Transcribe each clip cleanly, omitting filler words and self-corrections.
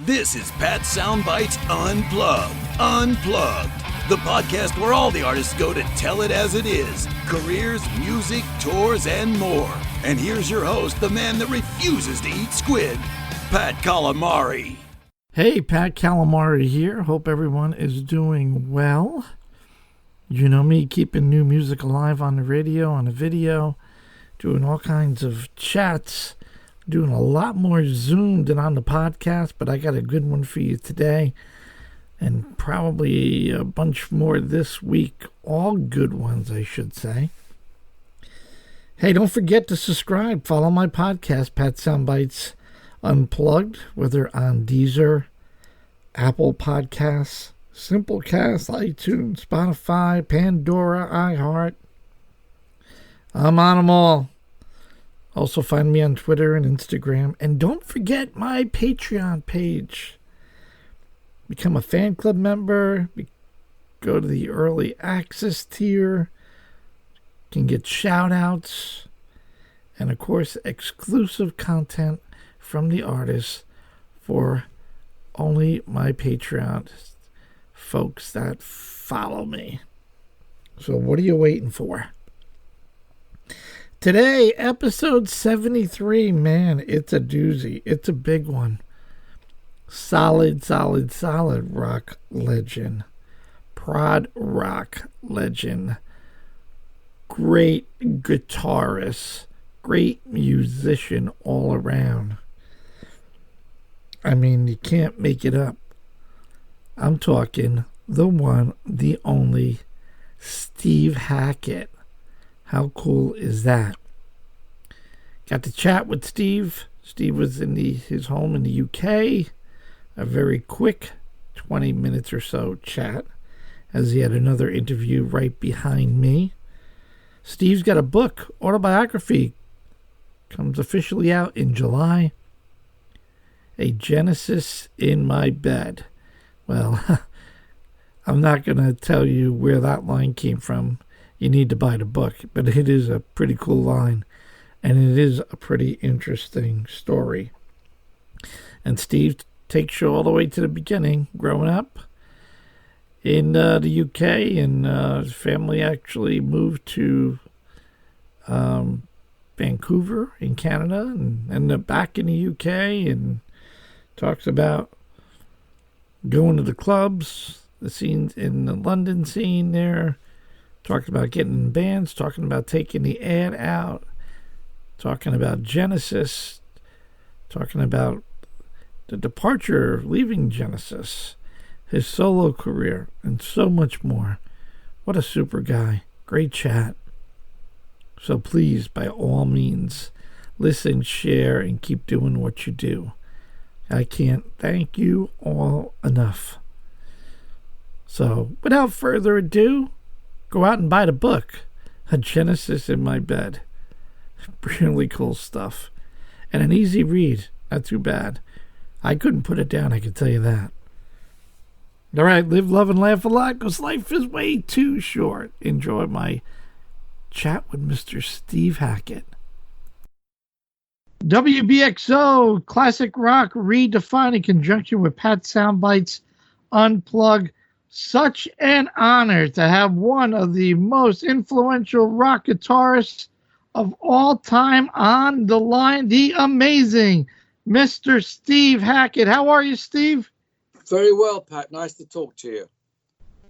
This is Pat Soundbites Unplugged. Unplugged. The podcast where all the artists go to tell it as it is. Careers, music, tours, and more. And here's your host, the man that refuses to eat squid, Pat Calamari. Hey, Pat Calamari here. Hope everyone is doing well. You know me, keeping new music alive on the radio, on the video, doing all kinds of chats, doing a lot more Zoom than on the podcast, but I got a good one for you today, and probably a bunch more this week. All good ones, I should say. Hey, don't forget to subscribe. Follow my podcast, Pat Soundbites Unplugged, whether on Deezer, Apple Podcasts, Simplecast, iTunes, Spotify, Pandora, iHeart. I'm on them all. Also find me on Twitter and Instagram. And don't forget my Patreon page. Become a fan club member. Go to the early access tier. Can get shout outs. And of course, exclusive content from the artists for only my Patreon folks that follow me. So what are you waiting for? Today, episode 73, man, it's a doozy. It's a big one. Solid rock legend. Prod rock legend. Great guitarist. Great musician all around. I mean, you can't make it up. I'm talking the one, the only, Steve Hackett. How cool is that? Got to chat with Steve. Steve was in his home in the UK. A very quick 20 minutes or so chat, as he had another interview right behind me. Steve's got a book, Autobiography, comes officially out in July. A Genesis in My Bed. Well, I'm not going to tell you where that line came from. You need to buy the book, but it is a pretty cool line, and it is a pretty interesting story. And Steve takes you all the way to the beginning, growing up in the UK, and his family actually moved to Vancouver in Canada, and they're back in the UK, and talks about going to the clubs, the scenes in the London scene there, talking about getting in bands, talking about taking the ad out, talking about Genesis, talking about the departure, leaving Genesis, his solo career, and so much more. What a super guy. Great chat. So please, by all means, listen, share, and keep doing what you do. I can't thank you all enough. So, without further ado, go out and buy the book, A Genesis in My Bed. Really cool stuff. And an easy read. Not too bad. I couldn't put it down, I can tell you that. All right, live, love, and laugh a lot, because life is way too short. Enjoy my chat with Mr. Steve Hackett. WBXO, classic rock redefined in conjunction with Pat Soundbites Unplugged. Such an honor to have one of the most influential rock guitarists of all time on the line, the amazing Mr. Steve Hackett. How are you, Steve? Very well, Pat. Nice to talk to you.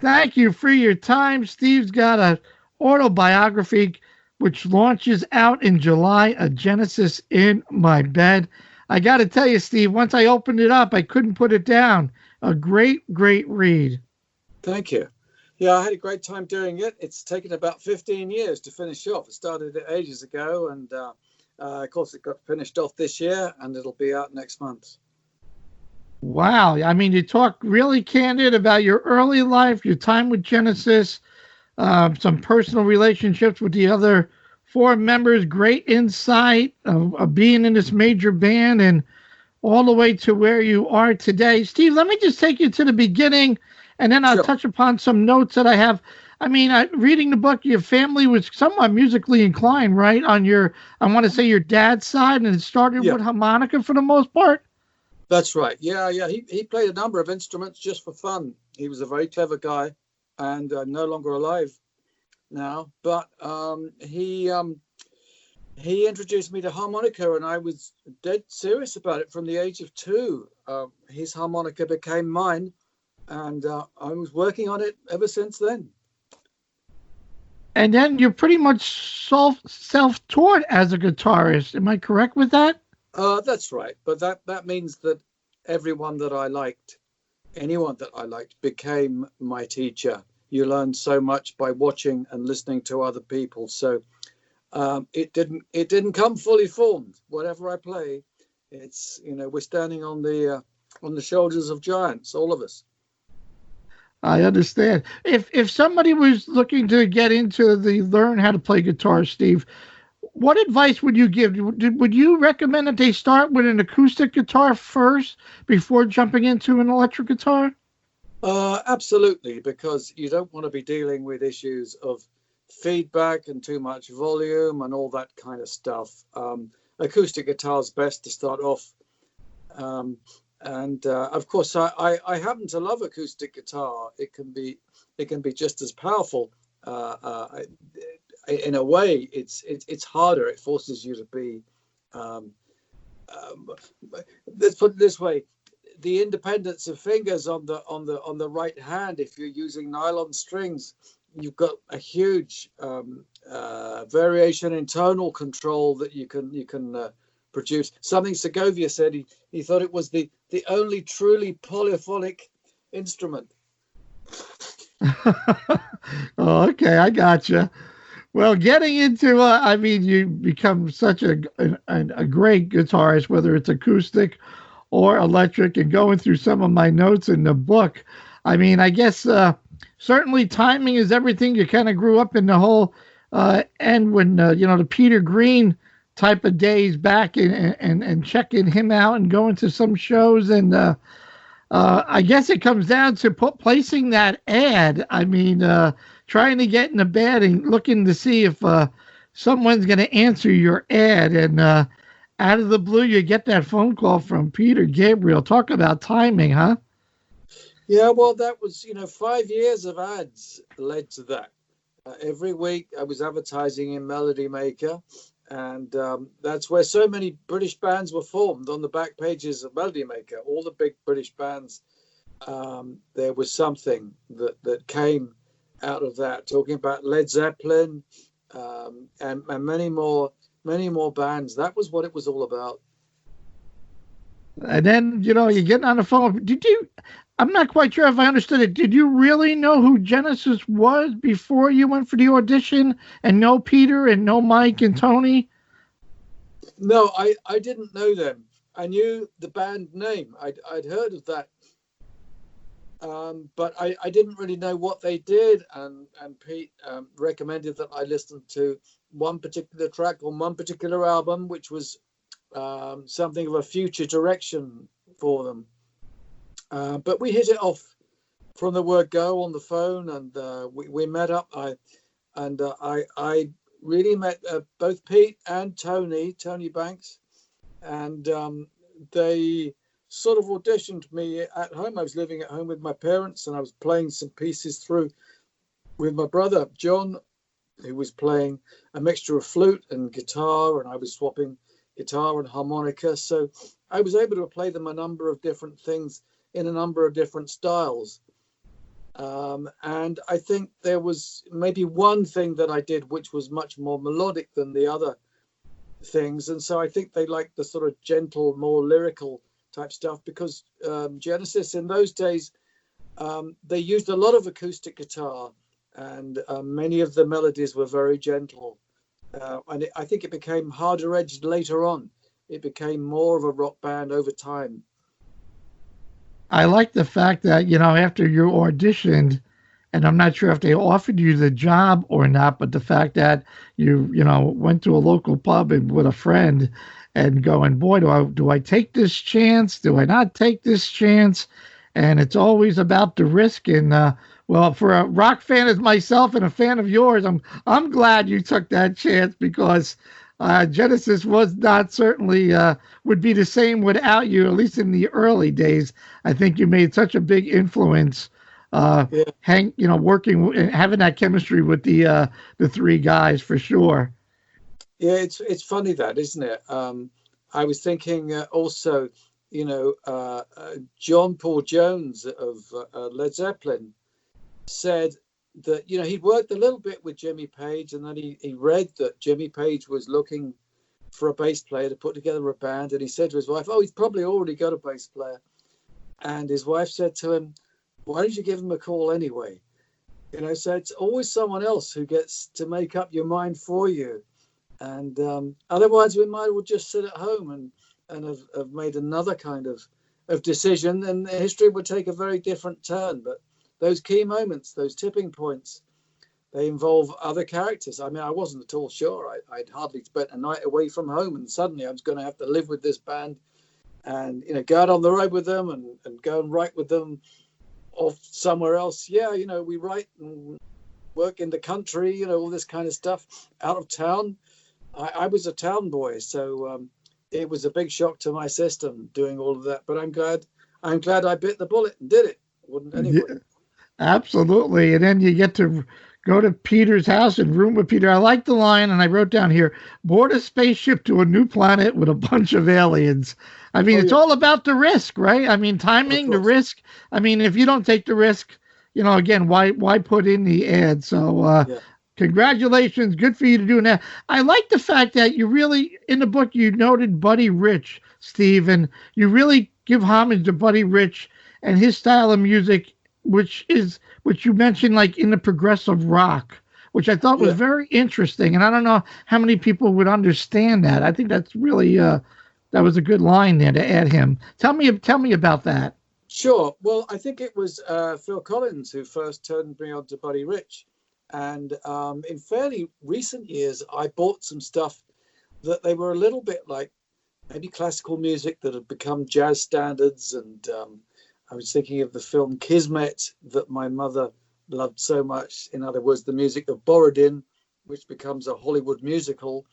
Thank you for your time. Steve's got an autobiography which launches out in July, A Genesis in My Bed. I got to tell you, Steve, once I opened it up, I couldn't put it down. A great read. Thank you. Yeah, I had a great time doing it. It's taken about 15 years to finish off. It started it ages ago, and of course it got finished off this year, and it'll be out next month. Wow. I mean, you talk really candid about your early life, your time with Genesis, some personal relationships with the other four members, great insight of being in this major band, and all the way to where you are today. Steve, let me just take you to the beginning, and then I'll touch upon some notes that I have. I mean, reading the book, your family was somewhat musically inclined, right? On your, I want to say your dad's side, and it started with harmonica for the most part. That's right. Yeah, yeah. He played a number of instruments just for fun. He was a very clever guy, and no longer alive now. But he introduced me to harmonica, and I was dead serious about it from the age of 2. His harmonica became mine, and I was working on it ever since then. And then you're pretty much self-taught as a guitarist. Am I correct with that? That's right. But that means that everyone that I liked, anyone that I liked, became my teacher. You learn so much by watching and listening to other people. So it didn't come fully formed. Whatever I play, it's, we're standing on the shoulders of giants, all of us. I understand. If somebody was looking to get into learn how to play guitar, Steve, what advice would you give? Would you recommend that they start with an acoustic guitar first before jumping into an electric guitar? Absolutely, because you don't want to be dealing with issues of feedback and too much volume and all that kind of stuff. Acoustic guitar is best to start off. And of course, I happen to love acoustic guitar. It can be just as powerful. In a way, it's harder. It forces you to be. Let's put it this way: the independence of fingers on the right hand. If you're using nylon strings, you've got a huge variation in tonal control that you can produce. Something Segovia said he thought it was the only truly polyphonic instrument. Oh, okay, I gotcha. Well, getting into, you become such a great guitarist, whether it's acoustic or electric, and going through some of my notes in the book. I guess certainly timing is everything. You kind of grew up in the whole end when, the Peter Green type of days back and checking him out and going to some shows. And I guess it comes down to placing that ad. Trying to get in the bed and looking to see if someone's going to answer your ad. And out of the blue, you get that phone call from Peter Gabriel. Talk about timing, huh? Yeah, well, that was, 5 years of ads led to that. Every week I was advertising in Melody Maker. And that's where so many British bands were formed, on the back pages of Melody Maker. All the big British bands, there was something that came out of that, talking about Led Zeppelin and many more bands. That was what it was all about. And then, you're getting on the phone. I'm not quite sure if I understood it. Did you really know who Genesis was before you went for the audition, and know Peter and know Mike and Tony? No, I didn't know them. I knew the band name. I'd heard of that. But I didn't really know what they did, and Pete recommended that I listen to one particular track on one particular album, which was something of a future direction for them. But we hit it off from the word go on the phone, and we met up. I really met both Pete and Tony Banks, and they sort of auditioned me at home. I was living at home with my parents, and I was playing some pieces through with my brother John, who was playing a mixture of flute and guitar, and I was swapping guitar and harmonica. So I was able to play them a number of different things in a number of different styles. And I think there was maybe one thing that I did which was much more melodic than the other things. And so I think they liked the sort of gentle, more lyrical type stuff, because Genesis in those days, they used a lot of acoustic guitar, and many of the melodies were very gentle. And I think it became harder edged later on. It became more of a rock band over time. I like the fact that, after you auditioned, and I'm not sure if they offered you the job or not, but the fact that you went to a local pub and with a friend and going, boy, do I take this chance? Do I not take this chance? And it's always about the risk. And well, for a rock fan as myself and a fan of yours, I'm glad you took that chance, because Genesis was not certainly would be the same without you, at least in the early days. I think you made such a big influence. Yeah. Working and having that chemistry with the three guys for sure. Yeah, it's funny that, isn't it? I was thinking also, John Paul Jones of Led Zeppelin said that, he'd worked a little bit with Jimmy Page, and then he read that Jimmy Page was looking for a bass player to put together a band, and he said to his wife, "Oh, he's probably already got a bass player." And his wife said to him, "Why don't you give him a call anyway?" So it's always someone else who gets to make up your mind for you. And otherwise, we might well just sit at home and have made another kind of decision, and history would take a very different turn. But those key moments, those tipping points, they involve other characters. I mean, I wasn't at all sure. I'd hardly spent a night away from home, and suddenly I was going to have to live with this band and, go out on the road with them and go and write with them off somewhere else. Yeah, we write and work in the country, all this kind of stuff out of town. I was a town boy, so it was a big shock to my system doing all of that. But I'm glad I bit the bullet and did it. Wouldn't anybody? Yeah, absolutely. And then you get to go to Peter's house and room with Peter. I like the line, and I wrote down here: board a spaceship to a new planet with a bunch of aliens. I mean, it's all about the risk, right? I mean, timing, the risk. I mean, if you don't take the risk, again, why put in the ad? So congratulations. Good for you to do that. I like the fact that you really, in the book, you noted Buddy Rich, Steve, and you really give homage to Buddy Rich and his style of music, which you mentioned, like in the progressive rock, which I thought was very interesting. And I don't know how many people would understand that. I think that's really, that was a good line there to add him. Tell me about that. Sure. Well, I think it was Phil Collins who first turned me on to Buddy Rich. And in fairly recent years, I bought some stuff that they were a little bit like maybe classical music that had become jazz standards. And I was thinking of the film Kismet that my mother loved so much. In other words, the music of Borodin, which becomes a Hollywood musical,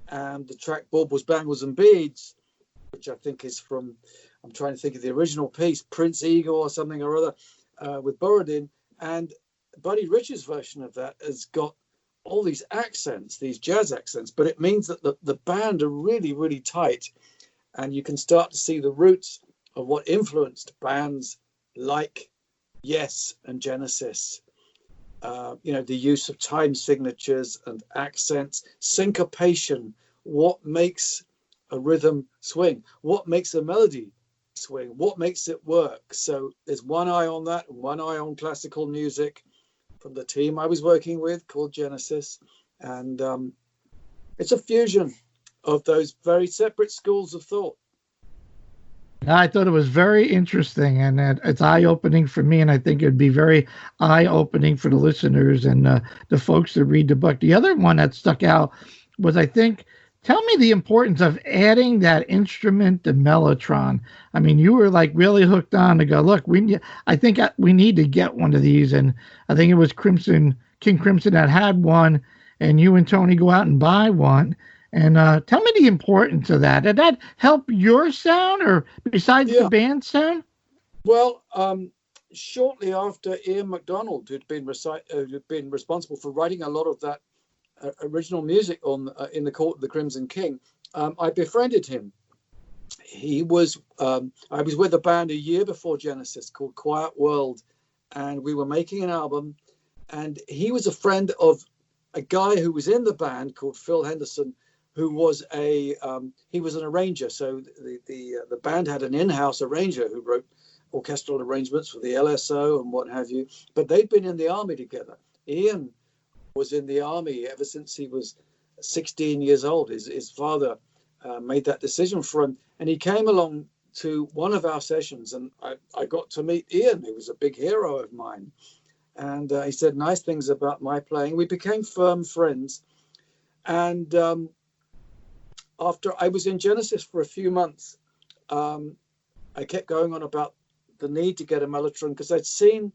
and the track Baubles, Bangles and Beads, which I think is from, I'm trying to think of the original piece, Prince Eagle or something or other, with Borodin. And Buddy Rich's version of that has got all these accents, these jazz accents, but it means that the band are really, really tight, and you can start to see the roots of what influenced bands like Yes and Genesis. The use of time signatures and accents, syncopation, what makes a rhythm swing, what makes a melody swing, what makes it work. So there's one eye on that and one eye on classical music from the team I was working with called Genesis. And it's a fusion of those very separate schools of thought. I thought it was very interesting, and it's eye-opening for me, and I think it'd be very eye-opening for the listeners and the folks that read the book. The other one that stuck out was, I think, tell me the importance of adding that instrument, the mellotron. I mean, you were like really hooked on to go, look, I think we need to get one of these, and I think it was King Crimson that had one, and you and Tony go out and buy one. And tell me the importance of that. Did that help your sound, or besides the band sound? Well, shortly after Ian MacDonald, who'd been responsible for writing a lot of that original music on in the Court of the Crimson King, I befriended him. I was with a band a year before Genesis called Quiet World, and we were making an album. And he was a friend of a guy who was in the band called Phil Henderson, who was he was an arranger. So the band had an in-house arranger who wrote orchestral arrangements for the LSO and what have you. But they'd been in the army together. Ian was in the army ever since he was 16 years old. His father made that decision for him, and he came along to one of our sessions, and I got to meet Ian, who was a big hero of mine. And he said nice things about my playing. We became firm friends. And after I was in Genesis for a few months, I kept going on about the need to get a mellotron, because I'd seen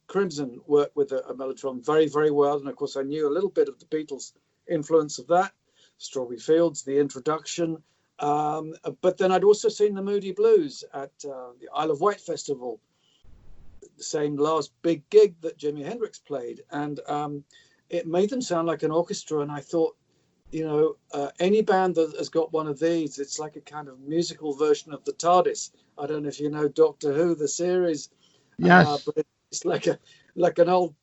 Crimson work with a mellotron very, very well. And of course, I knew a little bit of the Beatles' influence of that. Strawberry Fields, the introduction. But then I'd also seen the Moody Blues at the Isle of Wight Festival, the same last big gig that Jimi Hendrix played. And it made them sound like an orchestra. And I thought, any band that has got one of these, it's like a kind of musical version of the TARDIS. I don't know if you know Doctor Who, the series. Yes. But it's like an old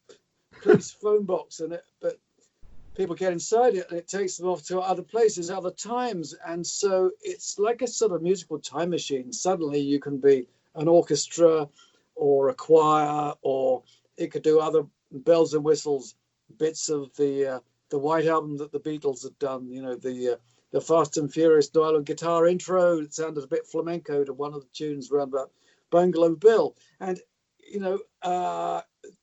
police phone box, but people get inside it and it takes them off to other places, other times. And so it's like a sort of musical time machine. Suddenly you can be an orchestra or a choir, or it could do other bells and whistles, bits of the White Album that the Beatles had done, the Fast and Furious nylon guitar intro. It sounded a bit flamenco to one of the tunes around about Bungalow Bill. And,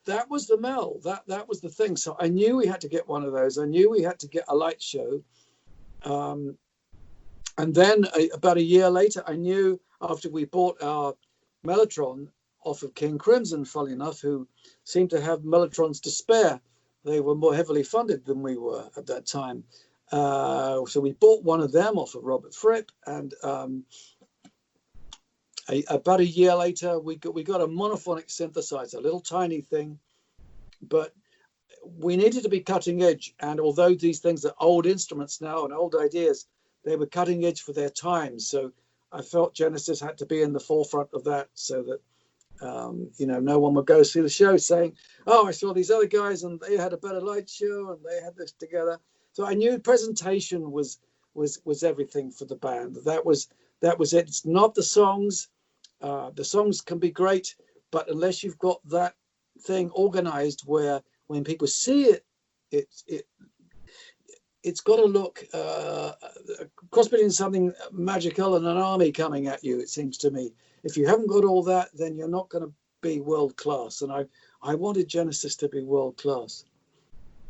that was the Mel. That was the thing. So I knew we had to get one of those. I knew we had to get a light show. And then about a year later, I knew, after we bought our Mellotron off of King Crimson, funny enough, who seemed to have Mellotrons to spare. They were more heavily funded than we were at that time. So we bought one of them off of Robert Fripp, and about a year later, we got a monophonic synthesizer, a little tiny thing, but we needed to be cutting edge. And although these things are old instruments now and old ideas, they were cutting edge for their time. So I felt Genesis had to be in the forefront of that, so that no one would go see the show saying, "Oh, I saw these other guys and they had a better light show and they had this together." So I knew presentation was everything for the band. That was it. It's not the songs. The songs can be great, but unless you've got that thing organized where when people see it, it's got to look cross between something magical and an army coming at you, it seems to me. If you haven't got all that, then you're not going to be world class. And I wanted Genesis to be world class.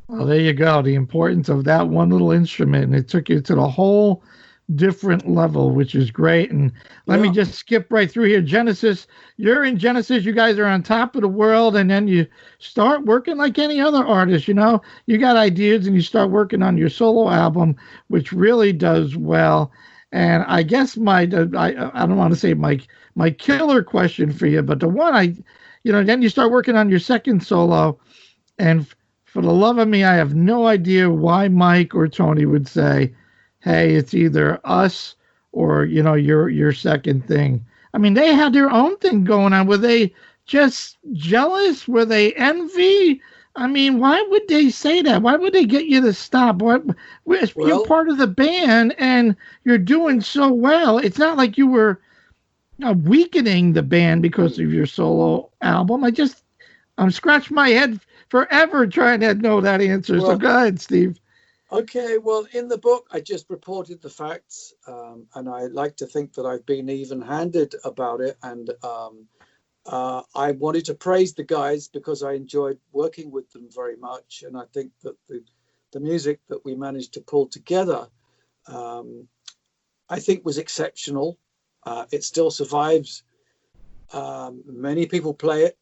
Well, there you go. The importance of that one little instrument, and it took you to the whole different level, which is great. And let me just skip right through here. Genesis, you're in Genesis. You guys are on top of the world, and then you start working like any other artist. You got ideas, and you start working on your solo album, which really does well. And I guess I don't want to say my killer question for you, but the one then you start working on your second solo, and for the love of me, I have no idea why Mike or Tony would say, "Hey, it's either us or your second thing." I mean, they had their own thing going on. Were they just jealous? Were they envy? I mean, why would they say that? Why would they get you to stop? You're part of the band and you're doing so well. It's not like you were weakening the band because of your solo album. I'm scratching my head forever trying to know that answer. So go ahead, Steve. Okay, well, in the book, I just reported the facts, and I like to think that I've been even-handed about it. And I wanted to praise the guys because I enjoyed working with them very much. And I think that the music that we managed to pull together, I think was exceptional. It still survives. Many people play it.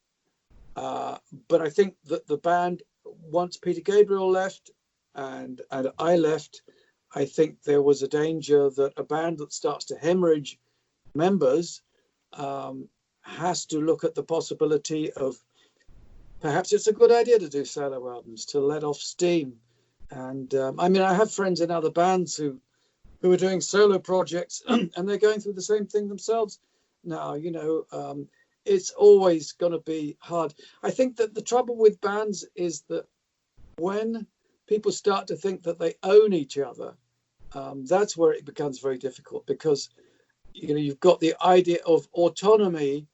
But I think that the band, once Peter Gabriel left and I left, I think there was a danger that a band that starts to hemorrhage members has to look at the possibility of perhaps it's a good idea to do solo albums, to let off steam. And I have friends in other bands who are doing solo projects and they're going through the same thing themselves now. It's always going to be hard. I think that the trouble with bands is that when people start to think that they own each other, that's where it becomes very difficult, because you've got the idea of autonomy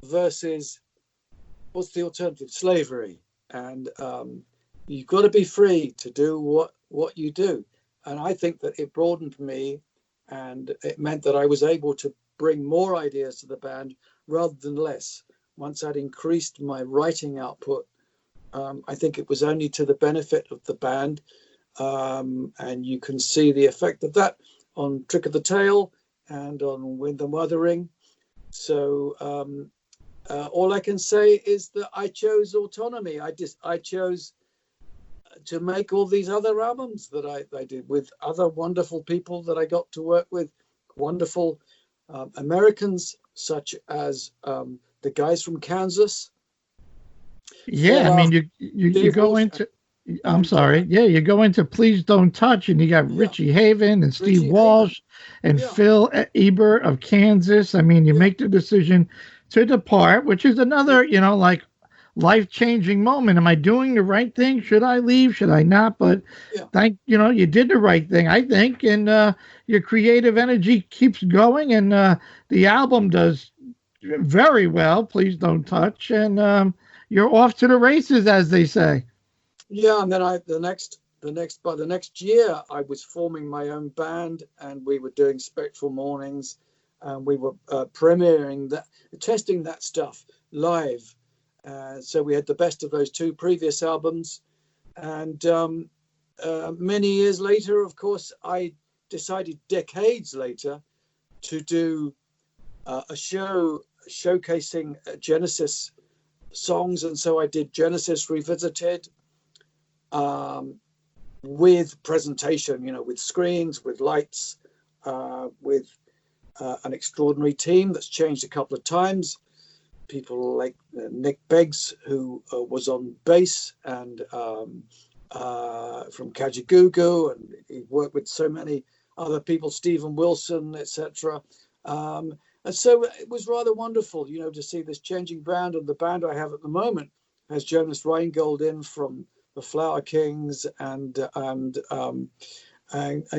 versus what's the alternative? Slavery. And you've got to be free to do what you do. And I think that it broadened me, and it meant that I was able to bring more ideas to the band rather than less. Once I'd increased my writing output, I think it was only to the benefit of the band. And you can see the effect of that on Trick of the Tail and on Wind and Wuthering. So all I can say is that I chose autonomy. I chose to make all these other albums that I did with other wonderful people that I got to work with, wonderful Americans such as the guys from Kansas. Yeah, I mean, you Dave go Walsh into. I'm and sorry. Yeah, you go into Please Don't Touch, and you got yeah, Richie Haven and Steve Richie Haven. Walsh and Yeah, Phil Ebert of Kansas. I mean, you yeah, make the decision to depart, which is another, like life-changing moment. Am I doing the right thing? Should I leave? Should I not? But yeah. you did the right thing, I think, and your creative energy keeps going, and the album does very well. Please Don't Touch, and you're off to the races, as they say. Yeah, and then by the next year, I was forming my own band, and we were doing Spectral Mornings, and we were testing that stuff live. So we had the best of those two previous albums, and many years later, of course, I decided decades later to do a show showcasing Genesis songs, and so I did Genesis Revisited. With presentation, with screens, with lights, with an extraordinary team that's changed a couple of times. People like Nick Beggs, who was on bass, and from Kajagoogoo, and he worked with so many other people, Stephen Wilson, etc. And so it was rather wonderful, to see this changing band. And the band I have at the moment has Jonas Reingold in from the Flower Kings, and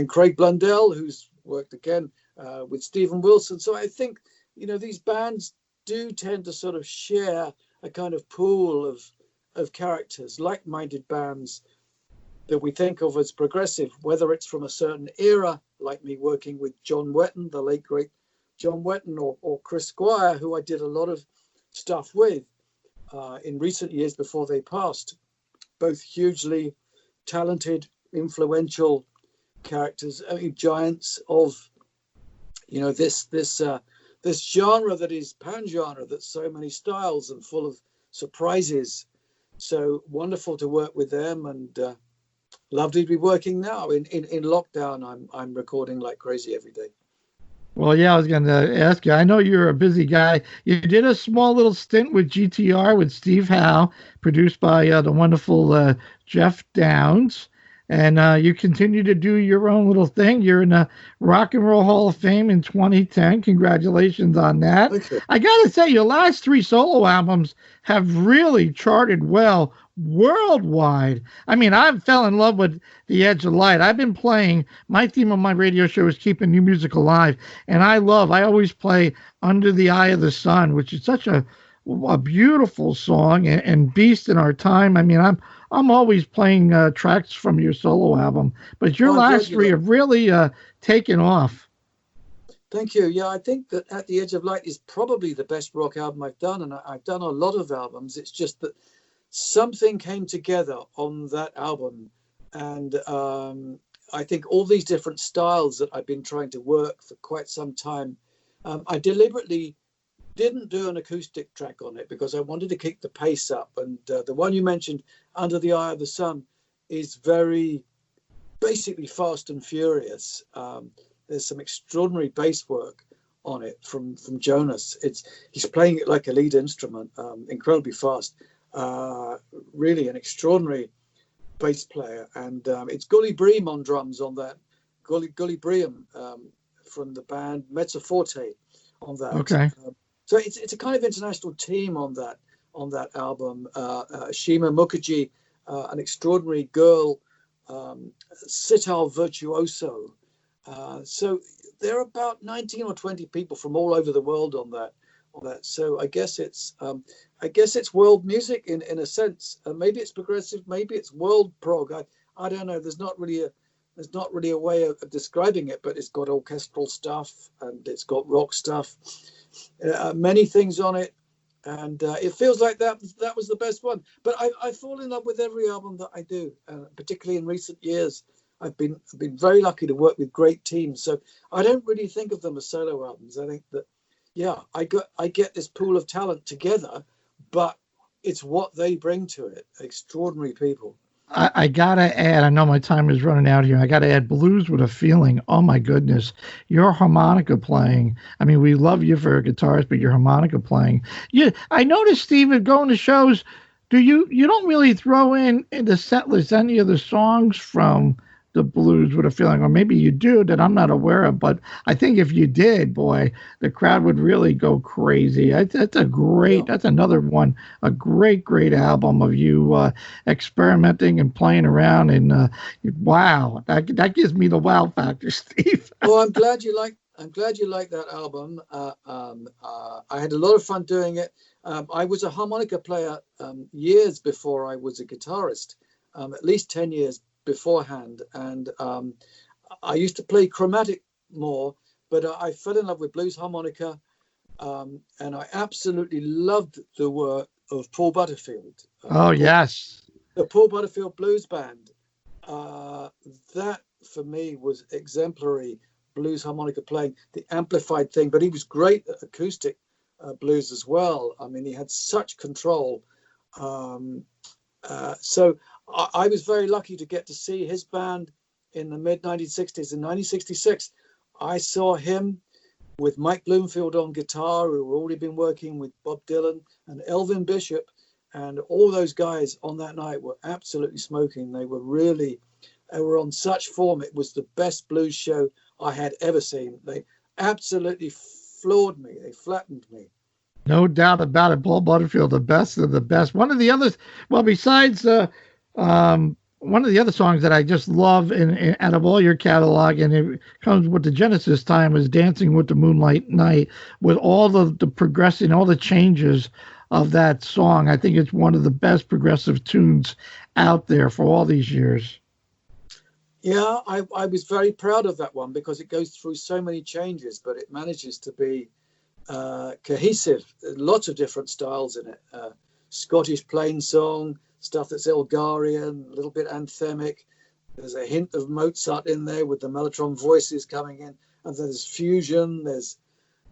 Craig Blundell, who's worked again with Stephen Wilson. So I think these bands do tend to sort of share a kind of pool of characters, like-minded bands that we think of as progressive, whether it's from a certain era, like me working with John Wetton, the late great John Wetton, or Chris Squire, who I did a lot of stuff with in recent years before they passed. Both hugely talented, influential characters, giants of, this genre that is pan-genre, that's so many styles and full of surprises. So wonderful to work with them, and lovely to be working now. In lockdown, I'm recording like crazy every day. Well, yeah, I was going to ask you. I know you're a busy guy. You did a small little stint with GTR with Steve Howe, produced by the wonderful Jeff Downs. And you continue to do your own little thing. You're in the Rock and Roll Hall of Fame in 2010. Congratulations on that. I got to say, your last three solo albums have really charted well worldwide. I mean, I fell in love with The Edge of Light. I've been playing, my theme of my radio show is keeping new music alive. And I always play Under the Eye of the Sun, which is such a beautiful song, and Beast in Our Time. I mean, I'm always playing tracks from your solo album, but your last three have really taken off. Thank you. Yeah, I think that At the Edge of Light is probably the best rock album I've done, and I've done a lot of albums. It's just that something came together on that album, and I think all these different styles that I've been trying to work for quite some time, I deliberately didn't do an acoustic track on it because I wanted to keep the pace up. And the one you mentioned, Under the Eye of the Sun, is very basically fast and furious. There's some extraordinary bass work on it from Jonas. He's playing it like a lead instrument, incredibly fast. Really an extraordinary bass player. And it's Gully Bream on drums on that. Gully Bream from the band Mezzoforte on that. Okay. So it's a kind of international team on that album. Shima Mukherjee, an extraordinary girl, sitar virtuoso. So there are about 19 or 20 people from all over the world on that. So I guess it's world music in a sense. Maybe it's progressive, maybe it's world prog. I don't know. There's not really a way of describing it, but it's got orchestral stuff and it's got rock stuff. Many things on it, and it feels like that was the best one. But I fall in love with every album that I do, particularly in recent years. I've been very lucky to work with great teams, so I don't really think of them as solo albums. I think that, yeah, I get this pool of talent together, but it's what they bring to it. Extraordinary people. I gotta add, I know my time is running out here. I gotta add Blues with a Feeling. Oh my goodness. Your harmonica playing. I mean, we love you for a guitarist, but your harmonica playing. I noticed, Steve, going to shows, you don't really throw in the set list any of the songs from the Blues with a Feeling, or maybe you do that I'm not aware of, but I think if you did, boy, the crowd would really go crazy. Yeah. That's another one, a great album of you experimenting and playing around. And wow, that gives me the wow factor, Steve. Well, I'm glad you like that album. I had a lot of fun doing it. I was a harmonica player years before I was a guitarist, at least 10 years beforehand. And I used to play chromatic more, but I fell in love with blues harmonica. And I absolutely loved the work of Paul Butterfield. Oh, yes. The Paul Butterfield Blues Band. That for me was exemplary blues harmonica playing, the amplified thing, but he was great at acoustic blues as well. I mean, he had such control. So I was very lucky to get to see his band in the mid 1960s. In 1966, I saw him with Mike Bloomfield on guitar, who had already been working with Bob Dylan, and Elvin Bishop, and all those guys on that night were absolutely smoking. They were on such form. It was the best blues show I had ever seen. They absolutely floored me. They flattened me. No doubt about it. Paul Butterfield, the best of the best. One of the others, well, besides one of the other songs that I just love in out of all your catalog, and it comes with the Genesis time, is Dancing with the Moonlight Night, with all the progressing, all the changes of that song. I think it's one of the best progressive tunes out there for all these years. Yeah, I was very proud of that one because it goes through so many changes, but it manages to be cohesive. Lots of different styles in it. Scottish plain song, stuff that's Elgarian, a little bit anthemic. There's a hint of Mozart in there with the mellotron voices coming in. And there's fusion, there's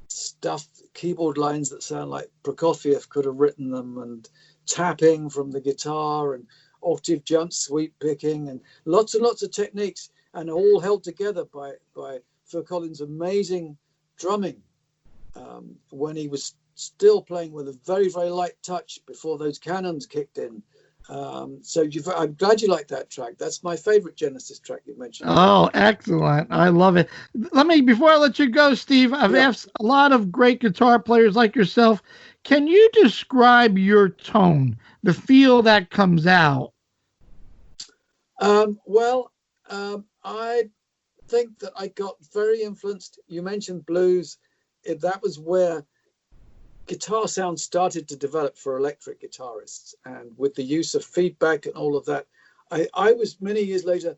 stuff, keyboard lines that sound like Prokofiev could have written them, and tapping from the guitar, and octave jump, sweep picking, and lots of techniques, and all held together by Phil Collins' amazing drumming when he was still playing with a very, very light touch before those cannons kicked in. I'm glad you like that track. That's my favorite Genesis track you mentioned. Oh, excellent. I love it. Before I let you go, Steve, I've asked a lot of great guitar players like yourself. Can you describe your tone, the feel that comes out? I think that I got very influenced. You mentioned blues. That was where guitar sound started to develop for electric guitarists, and with the use of feedback and all of that, I was many years later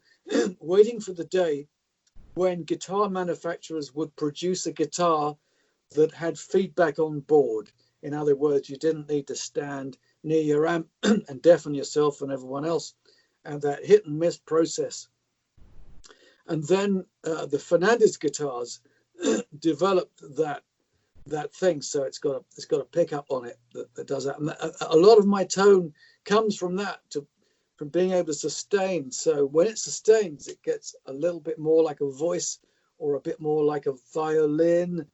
waiting for the day when guitar manufacturers would produce a guitar that had feedback on board. In other words, you didn't need to stand near your amp and deafen yourself and everyone else, and that hit and miss process. And then the Fernandez guitars developed that thing, so it's got a pickup on it that does that. And a lot of my tone comes from that, from being able to sustain. So when it sustains, it gets a little bit more like a voice or a bit more like a violin.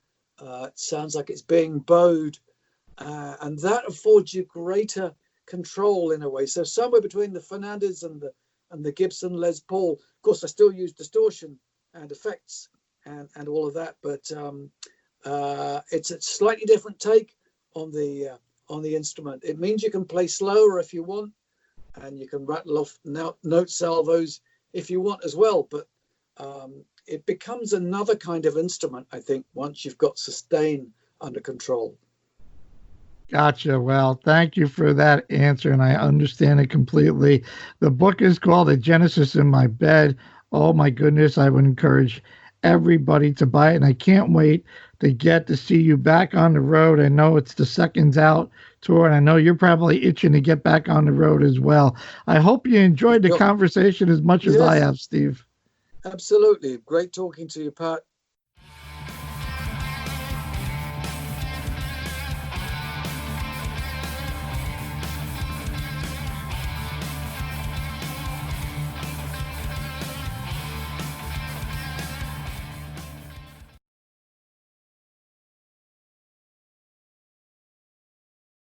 It sounds like it's being bowed, and that affords you greater control in a way. So somewhere between the Fernandez and the Gibson Les Paul. Of course, I still use distortion and effects and all of that, but it's a slightly different take on the instrument. It means you can play slower if you want, and you can rattle off note salvos if you want as well. But it becomes another kind of instrument, I think, once you've got sustain under control. Gotcha. Well, thank you for that answer, and I understand it completely. The book is called A Genesis in My Bed. Oh my goodness, I would encourage everybody to buy it, and I can't wait to get to see you back on the road. I know it's the Seconds Out tour, and I know you're probably itching to get back on the road as well. I hope you enjoyed the conversation as much as I have, Steve. Absolutely. Great talking to you, Pat.